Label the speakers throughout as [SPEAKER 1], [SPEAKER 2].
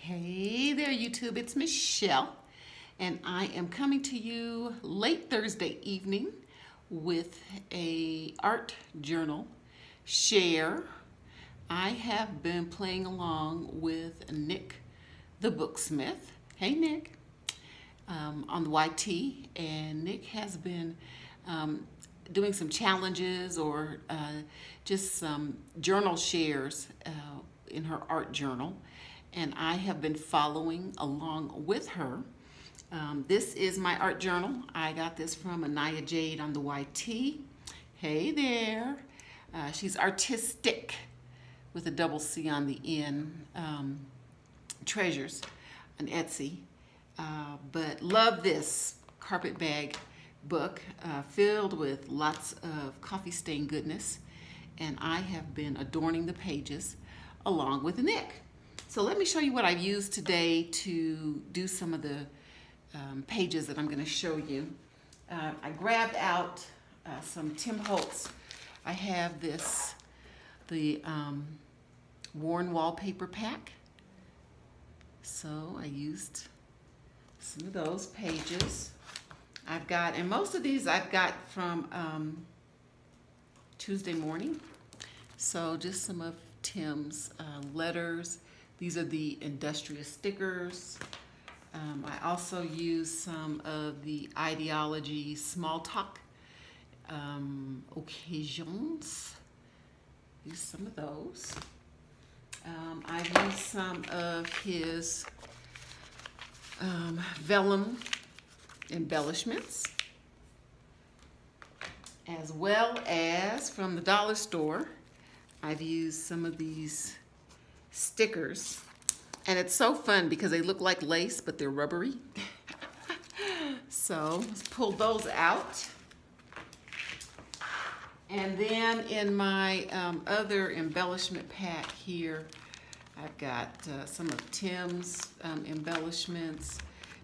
[SPEAKER 1] Hey there, YouTube. It's Michelle, and I am coming to you late Thursday evening with a art journal share. I have been playing along with Nick the Booksmith. Hey, Nick, on the YT, and Nick has been doing some challenges or just some journal shares in her art journal, and I have been following along with her. This is my art journal. I got this from Anaya Jade on the YT. Hey there. She's artistic with a double C on the end. Treasures on Etsy. But love this carpet bag book filled with lots of coffee stain goodness, and I have been adorning the pages along with Nick. So let me show you what I've used today to do some of the pages that I'm going to show you. I grabbed out some Tim Holtz. I have the worn wallpaper pack. So I used some of those pages. I've got, and most of these I've got from Tuesday Morning. So just some of Tim's letters. These are the industrious stickers. I also use some of the Ideology Small Talk occasions. Use some of those. I've used some of his vellum embellishments, as well as from the dollar store. I've used some of these stickers, and it's so fun because they look like lace, but they're rubbery. So let's pull those out. And then in my other embellishment pack here, I've got some of Tim's embellishments,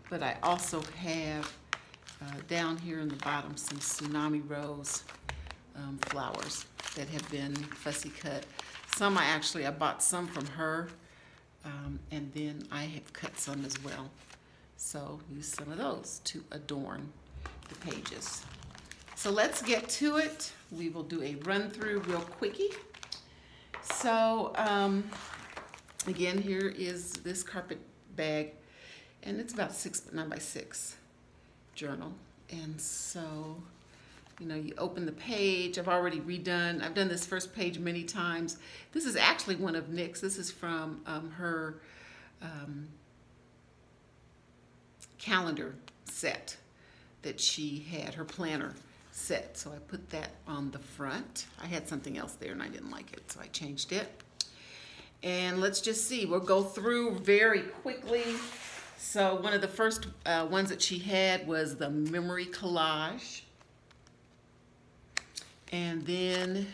[SPEAKER 1] but I also have down here in the bottom some Tsunami Rose flowers that have been fussy cut. Some I bought some from her, and then I have cut some as well. So use some of those to adorn the pages. So let's get to it. We will do a run through real quickie. So again, here is this carpet bag, and it's about 9 by 6 journal. And so, you know, you open the page. I've already redone. I've done this first page many times. This is actually one of Nick's. This is from her calendar set that she had, her planner set. So I put that on the front. I had something else there and I didn't like it, so I changed it. And let's just see. We'll go through very quickly. So one of the first ones that she had was the memory collage. And then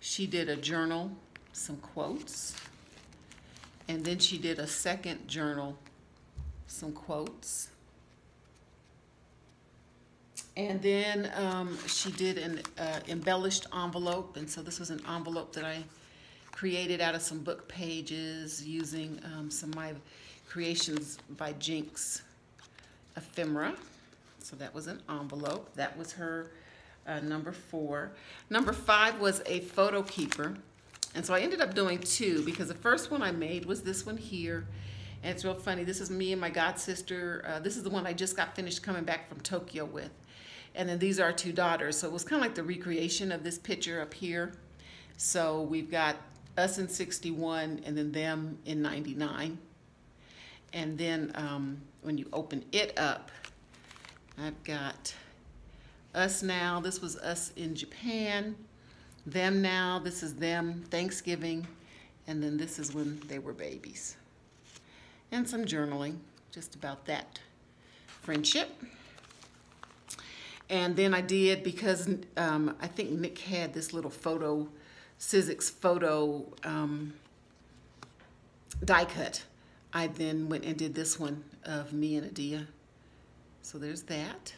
[SPEAKER 1] she did a journal, some quotes. And then she did a second journal, some quotes. And then she did an embellished envelope. And so this was an envelope that I created out of some book pages using some of my creations by Jinx ephemera. So that was an envelope. That was her number 4. Number 5 was a photo keeper. And so I ended up doing 2 because the first one I made was this one here. And it's real funny. This is me and my god sister. This is the one I just got finished coming back from Tokyo with. And then these are our 2 daughters. So it was kind of like the recreation of this picture up here. So we've got us in 61 and then them in 99. And then when you open it up, I've got us now. This was us in Japan. Them now. This is them Thanksgiving. And then this is when they were babies. And some journaling just about that friendship. And then I did, because I think Nick had this little photo, Sizzix photo die cut. I then went and did this one of me and Adia. So there's that.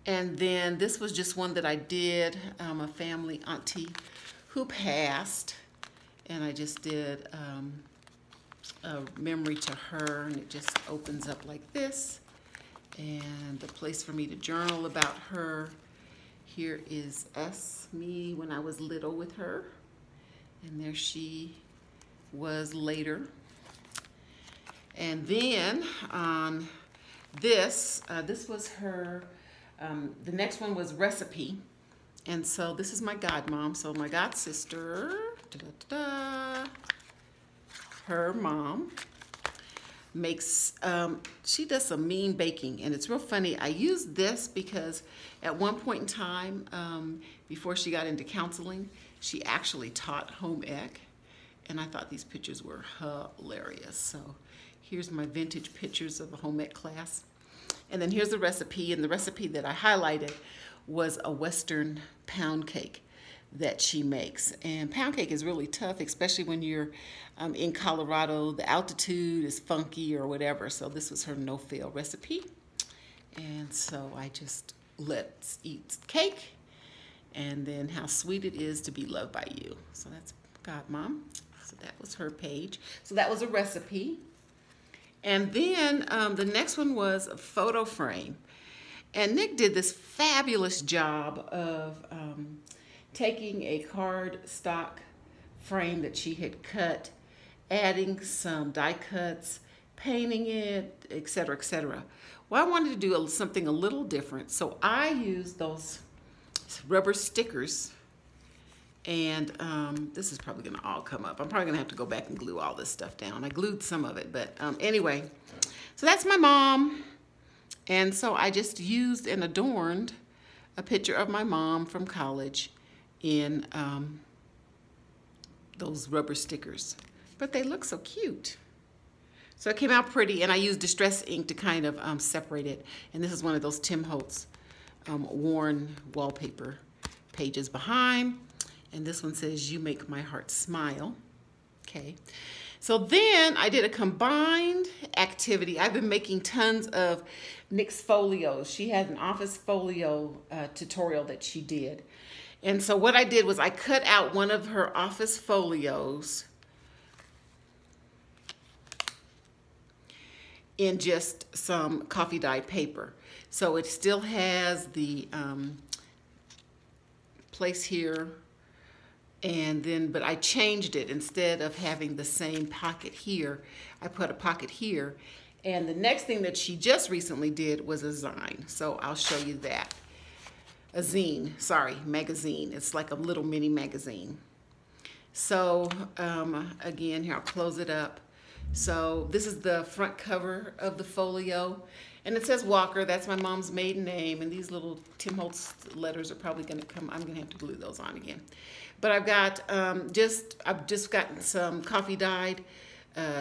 [SPEAKER 1] And then this was just one that I did, a family auntie who passed. And I just did a memory to her, and it just opens up like this. And a place for me to journal about her. Here is me when I was little with her. And there she was later. And then on this was her, the next one was recipe. And so this is my godmom. So my god sister, her mom makes, she does some mean baking, and it's real funny. I used this because at one point in time, before she got into counseling, she actually taught home ec, and I thought these pictures were hilarious. So here's my vintage pictures of a home ec class. And then here's the recipe, and the recipe that I highlighted was a Western pound cake that she makes. And pound cake is really tough, especially when you're in Colorado. The altitude is funky or whatever. So this was her no-fail recipe. And so I just, let's eat cake. And then how sweet it is to be loved by you. So that's godmom. So that was her page. So that was a recipe. And then the next one was a photo frame. And Nick did this fabulous job of taking a card stock frame that she had cut, adding some die cuts, painting it, etc., etc. Well, I wanted to do something a little different, so I used those rubber stickers, and this is probably going to all come up. I'm probably going to have to go back and glue all this stuff down. I glued some of it, but anyway. So that's my mom, and so I just used and adorned a picture of my mom from college in those rubber stickers. But they look so cute. So it came out pretty, and I used Distress ink to kind of separate it. And this is one of those Tim Holtz worn wallpaper pages behind. And this one says, "You make my heart smile." Okay. So then I did a combined activity. I've been making tons of Nick's folios. She had an office folio tutorial that she did. And so what I did was I cut out one of her office folios in just some coffee dyed paper. So it still has the place here, and then, but I changed it. Instead of having the same pocket here, I put a pocket here. And the next thing that she just recently did was a zine. So I'll show you that. A zine, sorry, magazine. It's like a little mini magazine. So again, here, I'll close it up. So this is the front cover of the folio, and it says Walker. That's my mom's maiden name, and these little Tim Holtz letters are probably going to come. I'm going to have to glue those on again. But I've got I've just gotten some coffee dyed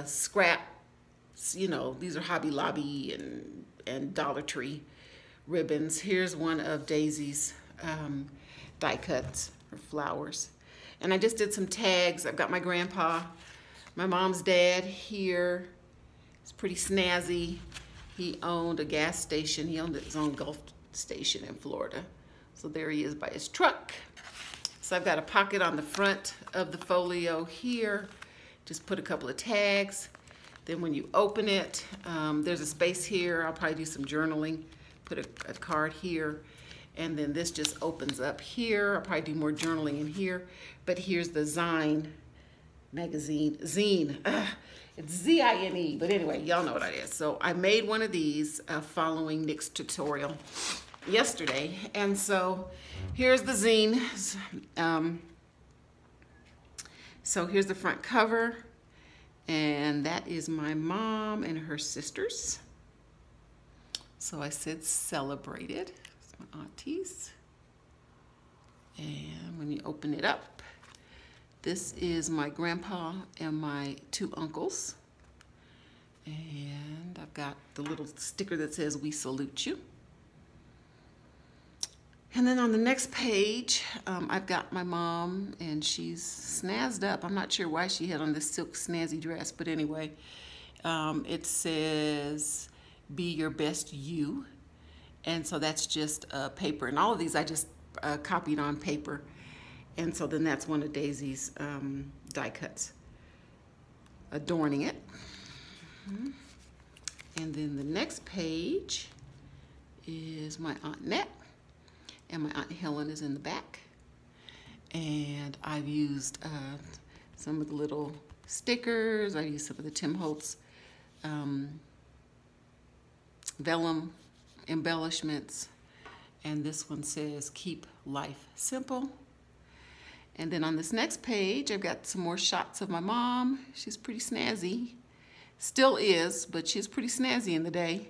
[SPEAKER 1] scrap. You know, these are Hobby Lobby and Dollar Tree ribbons. Here's one of Daisy's die cuts for flowers, and I just did some tags. I've got my grandpa. My mom's dad here. It's pretty snazzy. He owned a gas station. He owned his own Gulf station in Florida. So there he is by his truck. So I've got a pocket on the front of the folio here. Just put a couple of tags. Then when you open it, there's a space here. I'll probably do some journaling. Put a card here. And then this just opens up here. I'll probably do more journaling in here. But here's the zine magazine, zine. It's Z-I-N-E, but anyway, y'all know what it is. So I made one of these following Nick's tutorial yesterday, and so here's the zine. So here's the front cover, and that is my mom and her sisters. So I said celebrated. It's my aunties. And when you open it up, this is my grandpa and my two uncles. And I've got the little sticker that says, "We salute you." And then on the next page, I've got my mom, and she's snazzed up. I'm not sure why she had on this silk snazzy dress, but anyway, it says, "Be your best you." And so that's just paper. And all of these I just copied on paper. And so then that's one of Daisy's die cuts. adorning it. And then the next page is my Aunt Net, and my Aunt Helen is in the back. And I've used some of the little stickers. I used some of the Tim Holtz vellum embellishments. And this one says, "Keep life simple." And then on this next page, I've got some more shots of my mom. She's pretty snazzy. Still is, but she's pretty snazzy in the day.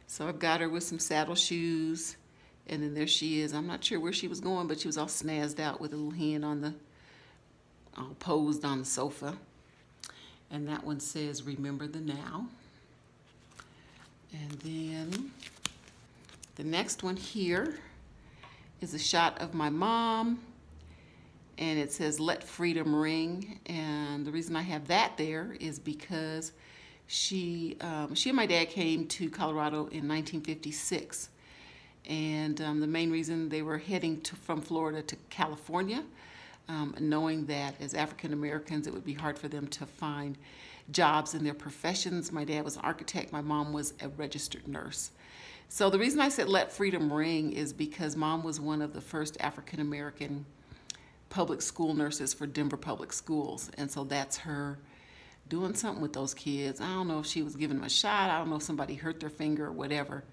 [SPEAKER 1] So I've got her with some saddle shoes. And then there she is. I'm not sure where she was going, but she was all snazzed out with a little hand on the, all posed on the sofa. And that one says, "Remember the now." And then the next one here is a shot of my mom. And it says, "Let freedom ring." And the reason I have that there is because she and my dad came to Colorado in 1956. And the main reason they were heading from Florida to California, knowing that as African Americans it would be hard for them to find jobs in their professions. My dad was an architect, my mom was a registered nurse. So the reason I said "let freedom ring" is because Mom was one of the first African American public school nurses for Denver Public Schools. And so that's her doing something with those kids. I don't know if she was giving them a shot. I don't know if somebody hurt their finger or whatever.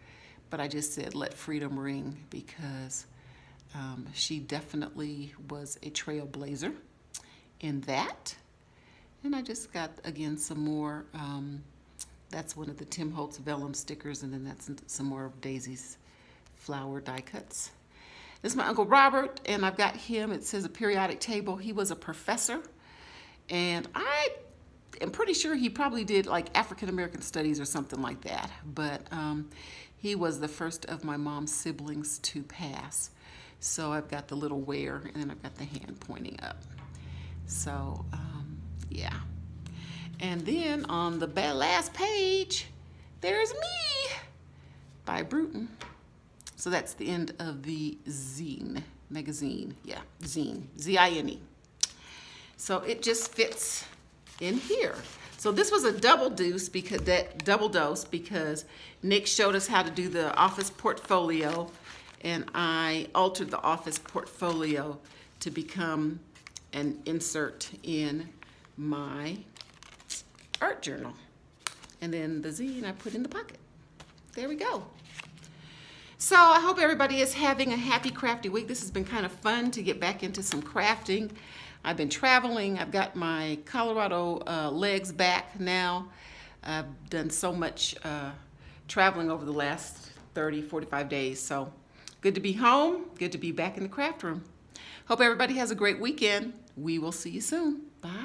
[SPEAKER 1] But I just said "let freedom ring" because she definitely was a trailblazer in that. And I just got, again, some more. That's one of the Tim Holtz vellum stickers, and then that's some more of Daisy's flower die cuts. This is my Uncle Robert, and I've got him. It says a periodic table. He was a professor, and I am pretty sure he probably did like African American studies or something like that. But he was the first of my mom's siblings to pass. So I've got the little wear, and then I've got the hand pointing up. So, yeah. And then on the last page, there's me by Bruton. So that's the end of the zine, magazine. Yeah, zine, Z-I-N-E. So it just fits in here. So this was a double dose because Nick showed us how to do the office portfolio, and I altered the office portfolio to become an insert in my art journal. And then the zine I put in the pocket. There we go. So I hope everybody is having a happy crafty week. This has been kind of fun to get back into some crafting. I've been traveling. I've got my Colorado legs back now. I've done so much traveling over the last 30, 45 days. So good to be home. Good to be back in the craft room. Hope everybody has a great weekend. We will see you soon. Bye.